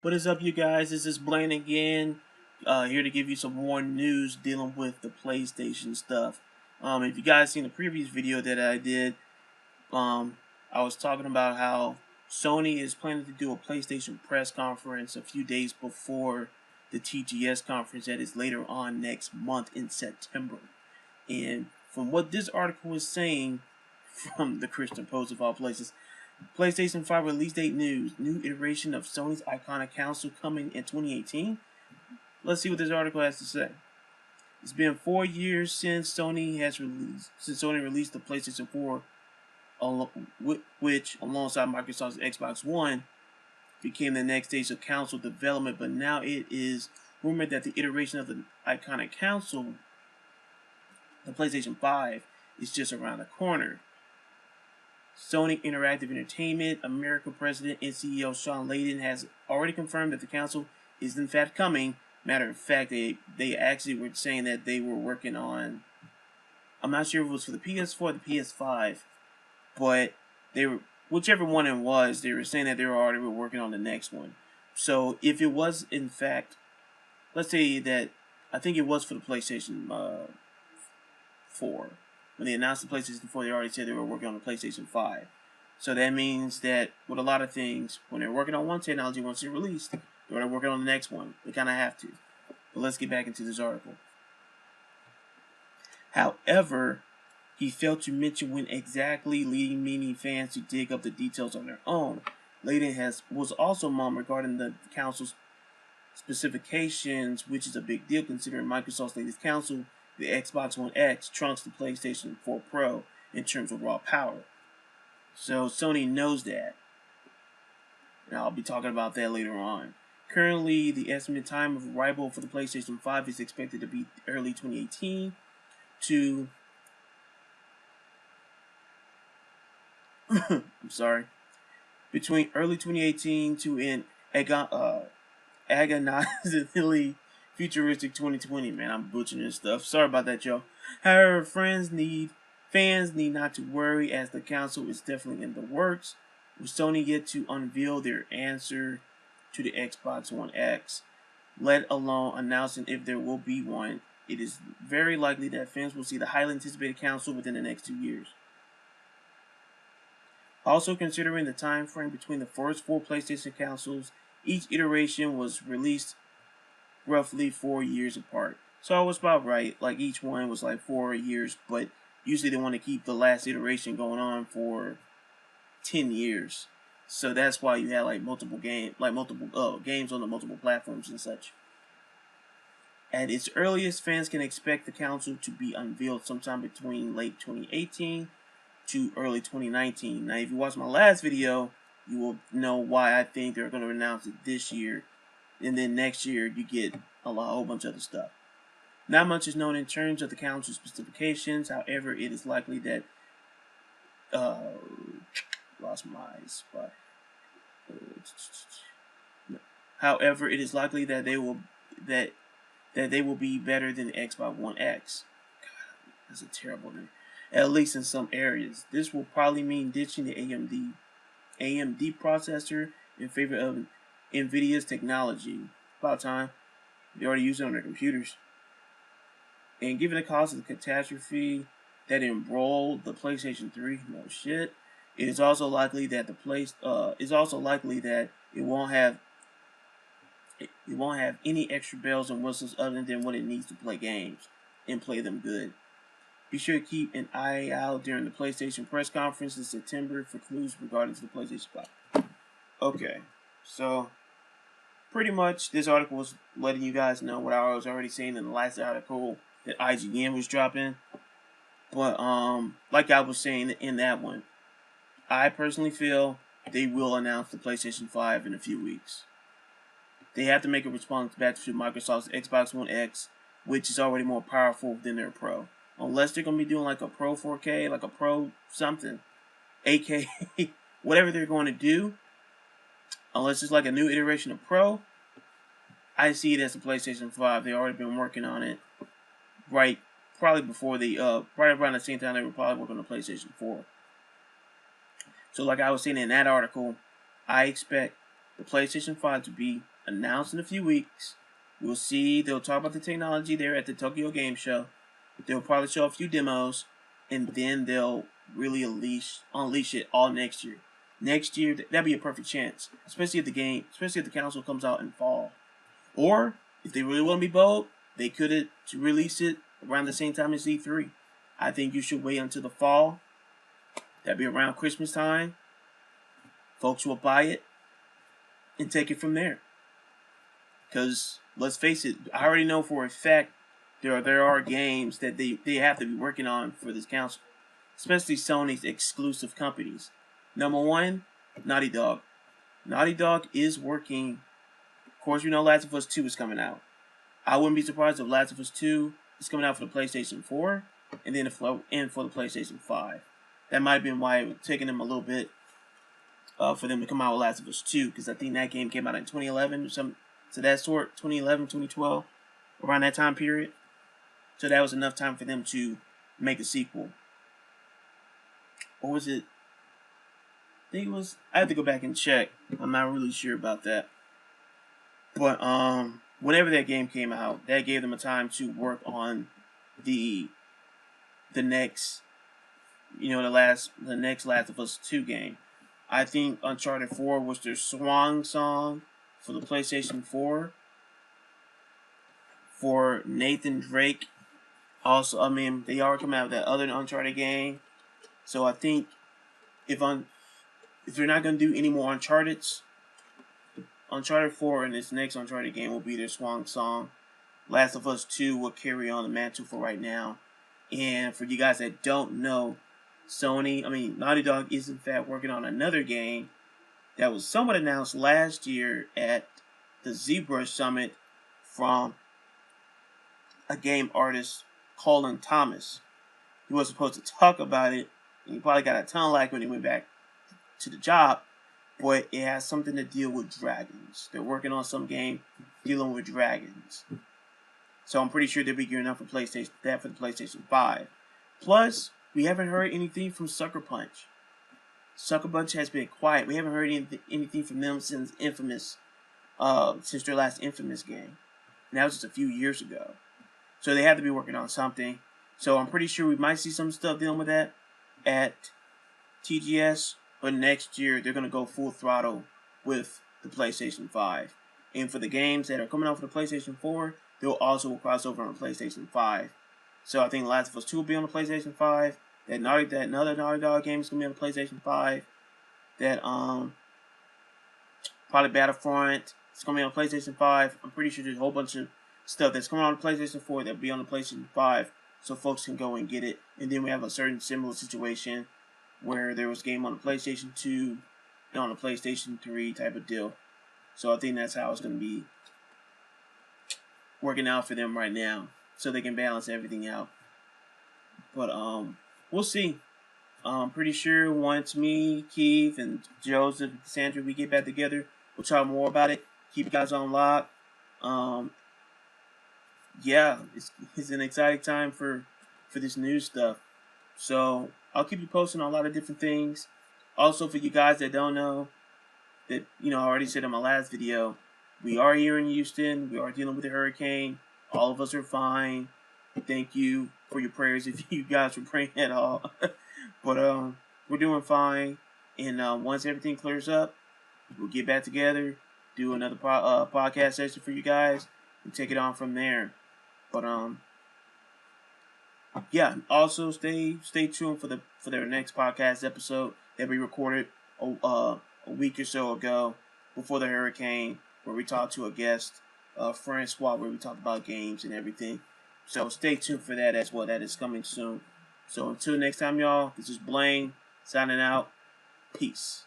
What is up, you guys? This is Blaine again, here to give you some more news dealing with the PlayStation stuff. If you guys seen the previous video that I did, I was talking about how Sony is planning to do a PlayStation press conference a few days before the TGS conference that is later on next month in September. And from what this article is saying, from the Christian Post of all places, PlayStation 5 release date news. New iteration of Sony's iconic console coming in 2018. Let's see what this article has to say. It's been 4 years since Sony released the PlayStation 4, which alongside Microsoft's Xbox One became the next stage of console development. But now it is rumored that the iteration of the iconic console, the PlayStation 5, is just around the corner. Sony Interactive Entertainment America President and CEO Sean Layden has already confirmed that the console is in fact coming. Matter of fact, they actually were saying that they were working on, I'm not sure if it was for the PS4 or the PS5, but they were, whichever one it was, they were saying that they were already working on the next one. So if it was in fact, let's say that, I think it was for the PlayStation 4. When they announced the PlayStation 4, they already said they were working on the PlayStation 5. So that means that with a lot of things, when they're working on one technology once it's released, they're working on the next one. They kind of have to. But let's get back into this article. However, he failed to mention when exactly, leading many fans to dig up the details on their own. Layden was also mum regarding the console's specifications, which is a big deal considering Microsoft's latest console, the Xbox One X, trunks the PlayStation 4 Pro in terms of raw power. So Sony knows that. And I'll be talking about that later on. Currently, the estimated time of arrival for the PlayStation 5 is expected to be early 2018 to between early 2018 to an agonizingly futuristic 2020. Man, I'm butchering this stuff. Sorry about that, y'all. However, fans need not to worry, as the console is definitely in the works, with Sony yet to unveil their answer to the Xbox One X, let alone announcing if there will be one. It is very likely that fans will see the highly anticipated console within the next 2 years. Also, considering the time frame between the first 4 PlayStation consoles, each iteration was released roughly 4 years apart. So I was about right. Like, each one was like 4 years, but usually they want to keep the last iteration going on for 10 years. So that's why you have like multiple games on the multiple platforms and such. At its earliest, fans can expect the console to be unveiled sometime between late 2018 to early 2019. Now, if you watch my last video, you will know why I think they're going to announce it this year, and then next year you get a whole bunch of other stuff. Not much is known in terms of the console's specifications. However, it is likely that lost my spot. However, it is likely that they will be better than the Xbox One X. God, that's a terrible name. At least in some areas. This will probably mean ditching the AMD processor in favor of NVIDIA's technology. About time. They already use it on their computers. And given the cost of the catastrophe that embroiled the PlayStation 3, no shit, it is also likely that it won't have any extra bells and whistles other than what it needs to play games and play them good. Be sure to keep an eye out during the PlayStation press conference in September for clues regarding to the PlayStation 5. Okay, so pretty much this article was letting you guys know what I was already saying in the last article that IGN was dropping. But like I was saying in that one, I personally feel they will announce the PlayStation 5 in a few weeks. They have to make a response back to Microsoft's Xbox One X, which is already more powerful than their Pro. Unless they're going to be doing like a Pro 4K, like a Pro something, 8K, whatever they're going to do, unless it's like a new iteration of Pro, I see it as the PlayStation 5. They've already been working on it, right, probably before right around the same time they were probably working on the PlayStation 4. So like I was saying in that article, I expect the PlayStation 5 to be announced in a few weeks. We'll see. They'll talk about the technology there at the Tokyo Game Show. They'll probably show a few demos, and then they'll really unleash it all next year. Next year, that'd be a perfect chance, especially if the console comes out in fall. Or if they really want to be bold, they could release it around the same time as E3. I think you should wait until the fall. That'd be around Christmas time. Folks will buy it and take it from there. Because let's face it, I already know for a fact there are games that they have to be working on for this console, especially Sony's exclusive companies. Number one, Naughty Dog. Naughty Dog is working. Of course, we know Last of Us 2 is coming out. I wouldn't be surprised if Last of Us 2 is coming out for the PlayStation 4 and then for the PlayStation 5. That might have been why it was taking them a little bit for them to come out with Last of Us 2, because I think that game came out in 2011 or something to that sort, 2011, 2012, around that time period. So that was enough time for them to make a sequel. Or was it? I think it was. I have to go back and check. I'm not really sure about that. But whenever that game came out, that gave them a time to work on the next, the next Last of Us 2 game. I think Uncharted 4 was their swan song for the PlayStation 4. For Nathan Drake. Also, I mean, they are coming out with that other Uncharted game. So I think if they're not going to do any more Uncharted 4 and this next Uncharted game will be their swan song. Last of Us 2 will carry on the mantle for right now. And for you guys that don't know, Naughty Dog is in fact working on another game that was somewhat announced last year at the ZBrush Summit from a game artist, Colin Thomas. He was supposed to talk about it, and he probably got a ton of like when he went back to the job, but it has something to deal with dragons. They're working on some game dealing with dragons. So I'm pretty sure they'll be gearing up for the PlayStation 5. Plus, we haven't heard anything from Sucker Punch. Sucker Punch has been quiet. We haven't heard anything from them since since their last Infamous game. And that was just a few years ago. So they have to be working on something. So I'm pretty sure we might see some stuff dealing with that at TGS. But next year, they're going to go full throttle with the PlayStation 5. And for the games that are coming out for the PlayStation 4, they'll also cross over on the PlayStation 5. So I think Last of Us 2 will be on the PlayStation 5. That another Naughty Dog game is going to be on the PlayStation 5. That, probably Battlefront is going to be on the PlayStation 5. I'm pretty sure there's a whole bunch of stuff that's coming on the PlayStation 4 that'll be on the PlayStation 5. So folks can go and get it. And then we have a certain similar situation where there was a game on the PlayStation 2 and on the PlayStation 3 type of deal. So I think that's how it's going to be working out for them right now, so they can balance everything out. But we'll see. I'm pretty sure once me, Keith, and Joseph, and Cassandra, we get back together, we'll talk more about it. Keep you guys on lock. Yeah, it's an exciting time for this new stuff. So I'll keep you posting on a lot of different things. Also, for you guys that don't know, that I already said in my last video, we are here in Houston. We are dealing with a hurricane. All of us are fine. Thank you for your prayers if you guys were praying at all. But we're doing fine. And once everything clears up, we'll get back together, do another podcast session for you guys, and take it on from there. But yeah. Also, stay tuned for their next podcast episode that we recorded a week or so ago before the hurricane, where we talked to a guest, Francois, where we talked about games and everything. So stay tuned for that as well. That is coming soon. So until next time, y'all, this is Blaine signing out. Peace.